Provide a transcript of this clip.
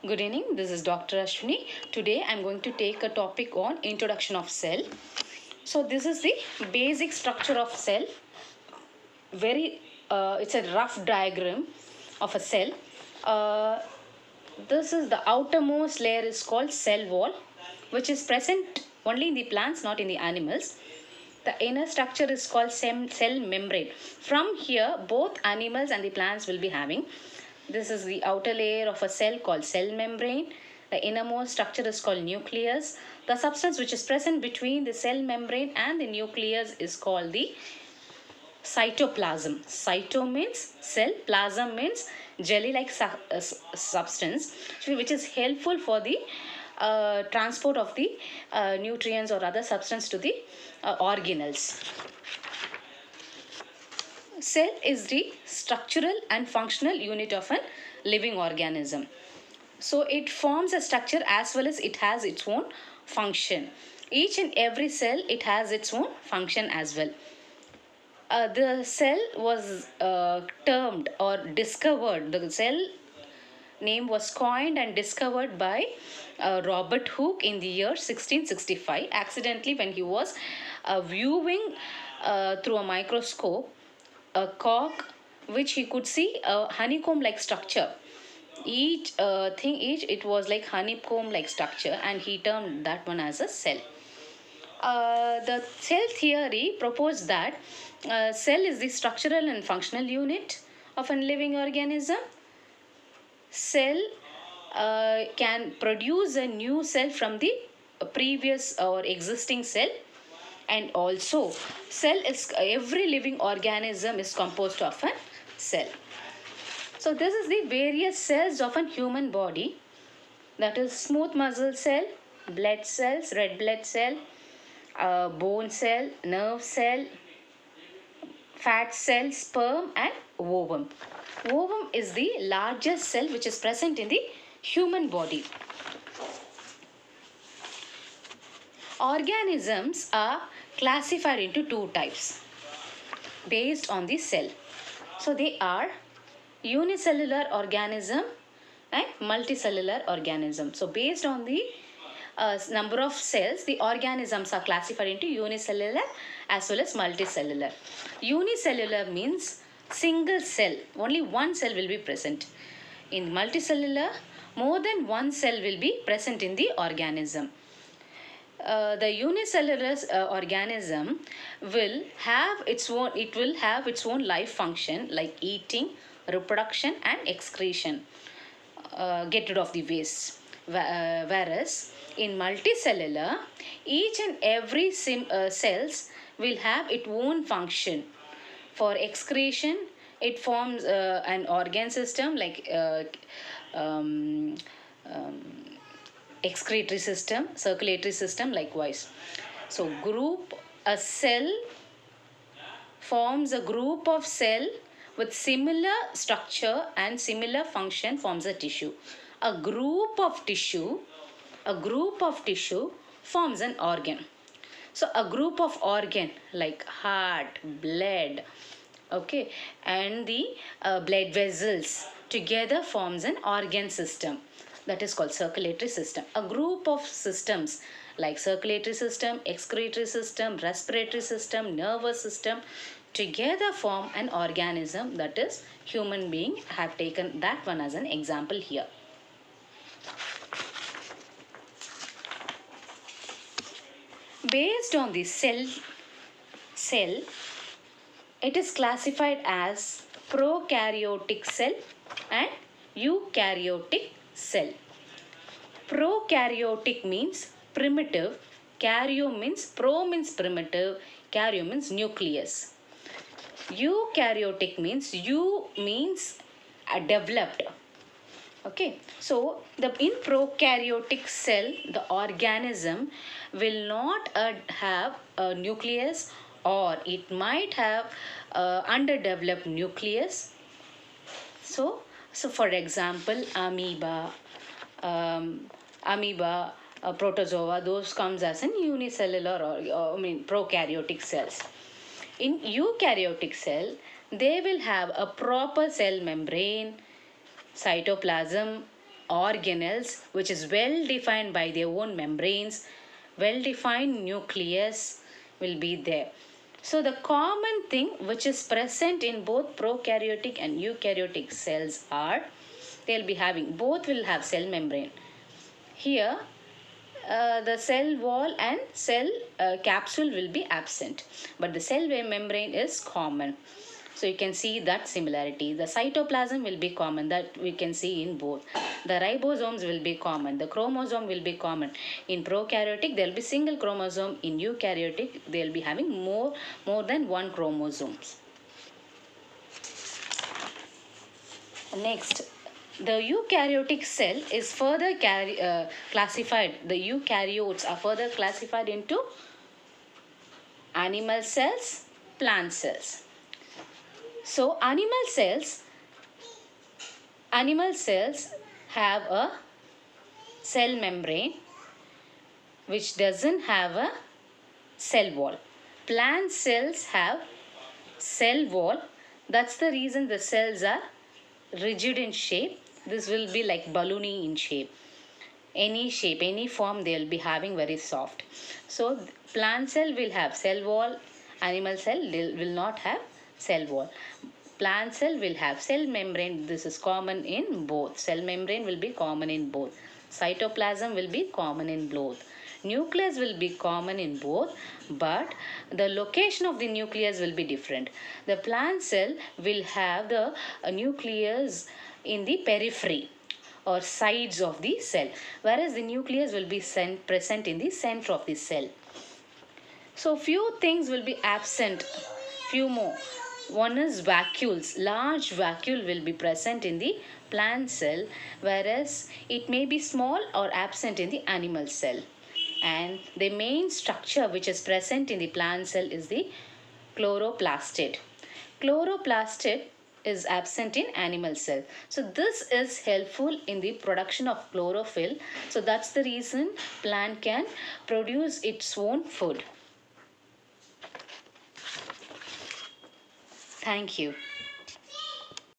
Good evening, this is Dr. Ashwini. Today I'm going to take a topic on introduction of cell. So this is the basic structure of cell. It's a rough diagram of a cell. Uh, this is the outermost layer is called cell wall, which is present only in the plants, not in the animals. The inner structure is called cell membrane. From here, both animals and the plants will be having. This is the outer layer of a cell called cell membrane. The innermost structure is called nucleus. The substance which is present between the cell membrane and the nucleus is called the cytoplasm. Cyto means cell, plasm means jelly-like substance, which is helpful for the transport of the nutrients or other substance to the organelles. Cell is the structural and functional unit of a living organism. So it forms a structure as well as it has its own function. Each and every cell, it has its own function as well. The cell was termed or discovered. The cell name was coined and discovered by Robert Hooke in the year 1665, accidentally when he was viewing through a microscope a cork which he could see a honeycomb like structure. Each it was like honeycomb like structure, and he termed that one as a cell. The cell theory proposed that cell is the structural and functional unit of a living organism. Cell can produce a new cell from the previous or existing cell, and also cell is every living organism is composed of a cell. So this is the various cells of a human body, that is smooth muscle cell, blood cells, red blood cell, bone cell, nerve cell, fat cell, sperm and ovum. Ovum is the largest cell which is present in the human body. Organisms are classified into two types based on the cell. So they are unicellular organism and multicellular organism. So based on the number of cells, the organisms are classified into unicellular as well as multicellular. Unicellular means single cell, only one cell will be present. In multicellular, more than one cell will be present in the organism. The unicellular organism will have its own life function like eating, reproduction and excretion, get rid of the waste. Whereas in multicellular, each and every cells will have its own function. For excretion, it forms an organ system like um, um, excretory system, circulatory system likewise. So a cell forms a group of cell with similar structure and similar function forms a tissue. A group of tissue forms an organ. So a group of organ like heart, blood, okay, and the blood vessels together forms an organ system, that is called circulatory system. A group of systems like circulatory system, excretory system, respiratory system, nervous system together form an organism, that is human being. Have taken that one as an example here. Based on the cell, it is classified as prokaryotic cell and eukaryotic cell. Prokaryotic means primitive, pro means primitive, karyo means nucleus. Eukaryotic means developed. Okay, so in prokaryotic cell, the organism will not have a nucleus, or it might have underdeveloped nucleus. So for example, amoeba, protozoa, those comes as an unicellular or prokaryotic cells. In eukaryotic cell, they will have a proper cell membrane, cytoplasm, organelles which is well defined by their own membranes, well defined nucleus will be there. So the common thing which is present in both prokaryotic and eukaryotic cells are, they'll be having, both will have cell membrane. Here the cell wall and cell capsule will be absent, but the cell membrane is common. So you can see that similarity. The cytoplasm will be common, that we can see in both. The ribosomes will be common. The chromosome will be common. In prokaryotic, there will be single chromosome. In eukaryotic, they will be having more than one chromosomes. Next, the eukaryotic cell is further classified. The eukaryotes are further classified into animal cells, plant cells. So animal cells have a cell membrane which doesn't have a cell wall. Plant cells have cell wall. That's the reason the cells are rigid in shape. This will be like ballooning in shape. Any shape, any form, they will be having very soft. So plant cell will have cell wall. Animal cell will not have cell wall. Plant cell will have cell membrane. This is common in both. Cell membrane will be common in both. Cytoplasm will be common in both. Nucleus will be common in both, but the location of the nucleus will be different. The plant cell will have the nucleus in the periphery or sides of the cell, whereas the nucleus will be present in the center of the cell. So few things will be absent, few more. One is vacuoles. Large vacuole will be present in the plant cell, whereas it may be small or absent in the animal cell. And the main structure which is present in the plant cell is the chloroplastid. Chloroplastid is absent in animal cell. So this is helpful in the production of chlorophyll. So that's the reason plant can produce its own food. Thank you.